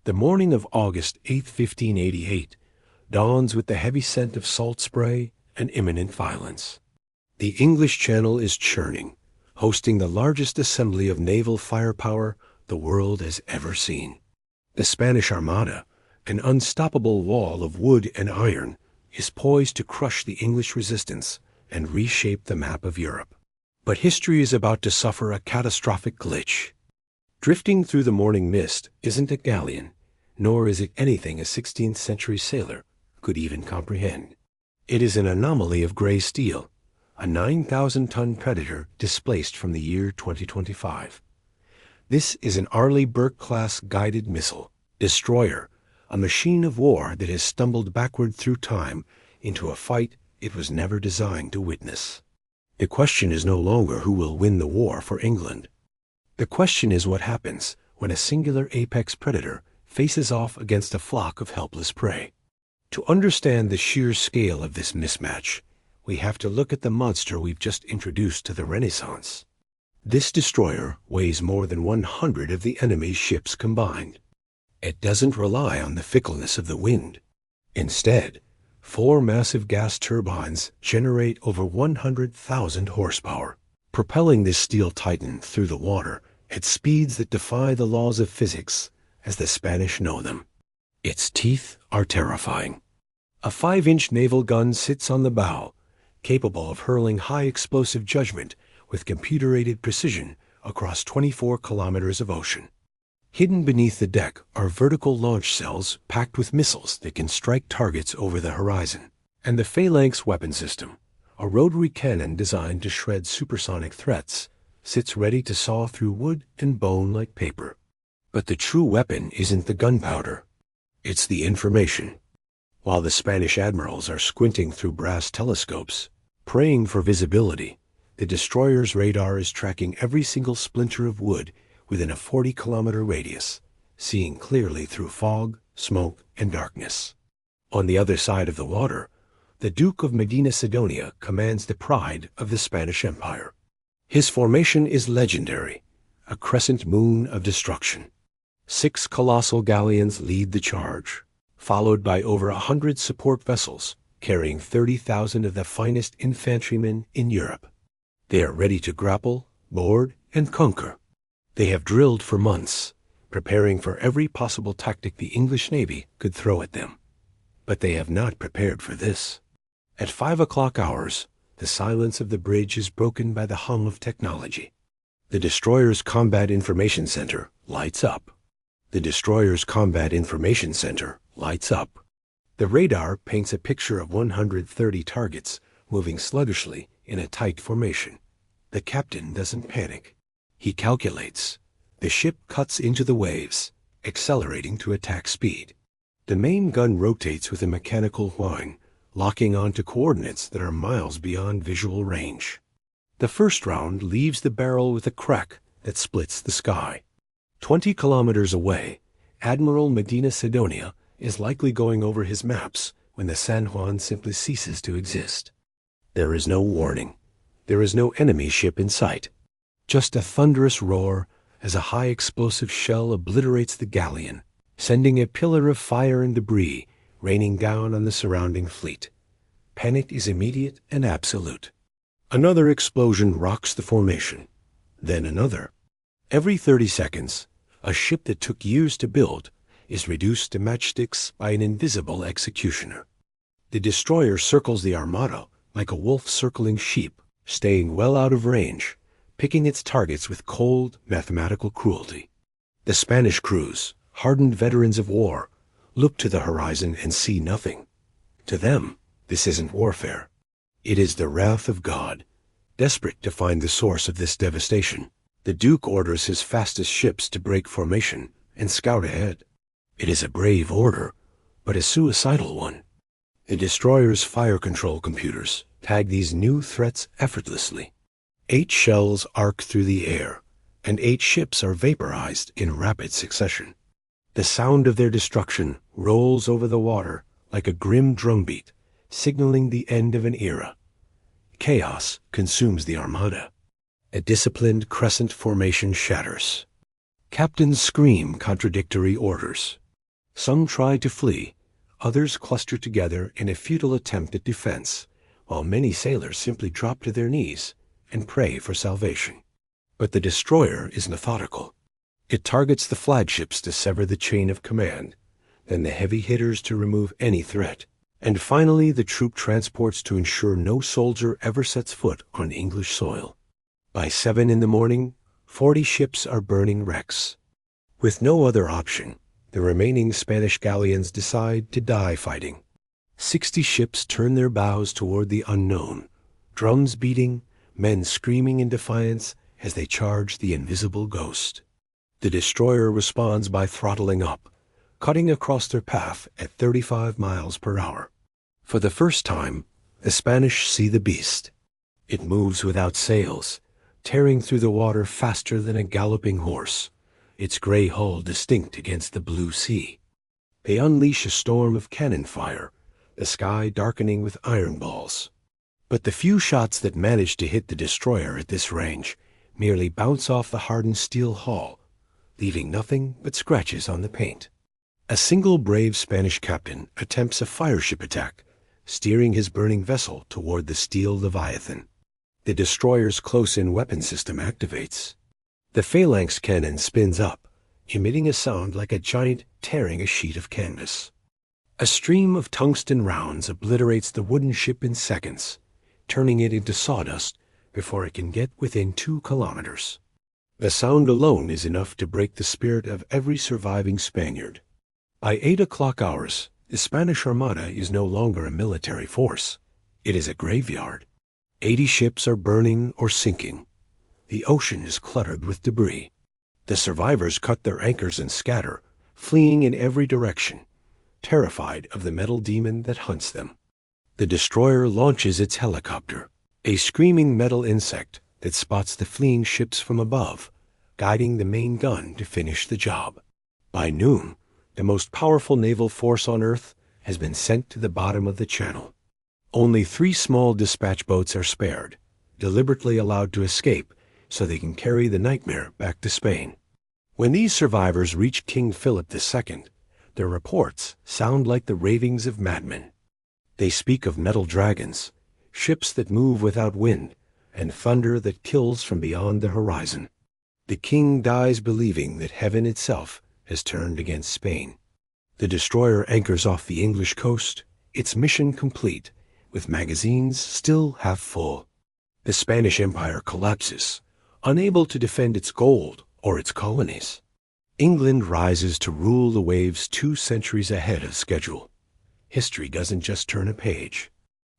The morning of August 8th, 1588, dawns with the heavy scent of salt spray and imminent violence. The English Channel is churning, hosting the largest assembly of naval firepower the world has ever seen. The Spanish Armada, an unstoppable wall of wood and iron, is poised to crush the English resistance and reshape the map of Europe. But history is about to suffer a catastrophic glitch. Drifting through the morning mist isn't a galleon, nor is it anything a 16th century sailor could even comprehend. It is an anomaly of gray steel, a 9,000-ton predator displaced from the year 2025. This is an Arleigh Burke-class guided missile destroyer, a machine of war that has stumbled backward through time into a fight it was never designed to witness. The question is no longer who will win the war for England. The question is what happens when a singular apex predator faces off against a flock of helpless prey. To understand the sheer scale of this mismatch, we have to look at the monster we've just introduced to the Renaissance. This destroyer weighs more than 100 of the enemy's ships combined. It doesn't rely on the fickleness of the wind. Instead, 4 massive gas turbines generate over 100,000 horsepower, propelling this steel titan through the water at speeds that defy the laws of physics as the Spanish know them. Its teeth are terrifying. A 5-inch naval gun sits on the bow, capable of hurling high-explosive judgment with computer-aided precision across 24 kilometers of ocean. Hidden beneath the deck are vertical launch cells packed with missiles that can strike targets over the horizon, and the Phalanx weapon system, a rotary cannon designed to shred supersonic threats, sits ready to saw through wood and bone like paper. But the true weapon isn't the gunpowder. It's the information. While the Spanish admirals are squinting through brass telescopes, praying for visibility, the destroyer's radar is tracking every single splinter of wood within a 40-kilometer radius, seeing clearly through fog, smoke, and darkness. On the other side of the water, the Duke of Medina Sidonia commands the pride of the Spanish Empire. His formation is legendary, a crescent moon of destruction. 6 colossal galleons lead the charge, followed by over 100 support vessels carrying 30,000 of the finest infantrymen in Europe. They are ready to grapple, board, and conquer. They have drilled for months, preparing for every possible tactic the English Navy could throw at them. But they have not prepared for this. At 5 o'clock hours, the silence of the bridge is broken by the hum of technology. The destroyer's Combat Information Center lights up. The destroyer's Combat Information Center lights up. The radar paints a picture of 130 targets moving sluggishly in a tight formation. The captain doesn't panic. He calculates. The ship cuts into the waves, accelerating to attack speed. The main gun rotates with a mechanical whine, locking onto coordinates that are miles beyond visual range. The first round leaves the barrel with a crack that splits the sky. 20 kilometers away, Admiral Medina Sidonia is likely going over his maps when the San Juan simply ceases to exist. There is no warning. There is no enemy ship in sight. Just a thunderous roar as a high-explosive shell obliterates the galleon, sending a pillar of fire and debris raining down on the surrounding fleet. Panic is immediate and absolute. Another explosion rocks the formation. Then another. Every 30 seconds, a ship that took years to build is reduced to matchsticks by an invisible executioner. The destroyer circles the Armada like a wolf circling sheep, staying well out of range, picking its targets with cold, mathematical cruelty. The Spanish crews, hardened veterans of war, look to the horizon and see nothing. To them, this isn't warfare. It is the wrath of God. Desperate to find the source of this devastation, the Duke orders his fastest ships to break formation and scout ahead. It is a brave order, but a suicidal one. The destroyer's fire control computers tag these new threats effortlessly. 8 shells arc through the air, and 8 ships are vaporized in rapid succession. The sound of their destruction rolls over the water like a grim drumbeat, signaling the end of an era. Chaos consumes the Armada. A disciplined crescent formation shatters. Captains scream contradictory orders. Some try to flee, others cluster together in a futile attempt at defense, while many sailors simply drop to their knees and pray for salvation. But the destroyer is methodical. It targets the flagships to sever the chain of command, then the heavy hitters to remove any threat, and finally the troop transports to ensure no soldier ever sets foot on English soil. By 7 in the morning, 40 ships are burning wrecks. With no other option, the remaining Spanish galleons decide to die fighting. 60 ships turn their bows toward the unknown, drums beating, men screaming in defiance as they charge the invisible ghost. The destroyer responds by throttling up, cutting across their path at 35 miles per hour. For the first time, the Spanish see the beast. It moves without sails, tearing through the water faster than a galloping horse, its gray hull distinct against the blue sea. They unleash a storm of cannon fire, the sky darkening with iron balls. But the few shots that manage to hit the destroyer at this range merely bounce off the hardened steel hull, leaving nothing but scratches on the paint. A single brave Spanish captain attempts a fireship attack, steering his burning vessel toward the steel Leviathan. The destroyer's close-in weapon system activates. The phalanx cannon spins up, emitting a sound like a giant tearing a sheet of canvas. A stream of tungsten rounds obliterates the wooden ship in seconds, turning it into sawdust before it can get within 2 kilometers. The sound alone is enough to break the spirit of every surviving Spaniard. By 8 o'clock hours, the Spanish Armada is no longer a military force. It is a graveyard. 80 ships are burning or sinking. The ocean is cluttered with debris. The survivors cut their anchors and scatter, fleeing in every direction, terrified of the metal demon that hunts them. The destroyer launches its helicopter, a screaming metal insect that spots the fleeing ships from above, guiding the main gun to finish the job. By noon, the most powerful naval force on Earth has been sent to the bottom of the channel. Only 3 small dispatch boats are spared, deliberately allowed to escape so they can carry the nightmare back to Spain. When these survivors reach King Philip II, their reports sound like the ravings of madmen. They speak of metal dragons, ships that move without wind, and thunder that kills from beyond the horizon. The king dies believing that heaven itself has turned against Spain. The destroyer anchors off the English coast, its mission complete, with magazines still half full. The Spanish Empire collapses, unable to defend its gold or its colonies. England rises to rule the waves 2 centuries ahead of schedule. History doesn't just turn a page.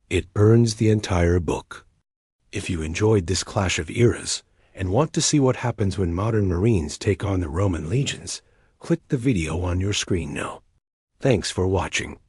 It burns the entire book. If you enjoyed this clash of eras and want to see what happens when modern Marines take on the Roman legions, click the video on your screen now. Thanks for watching.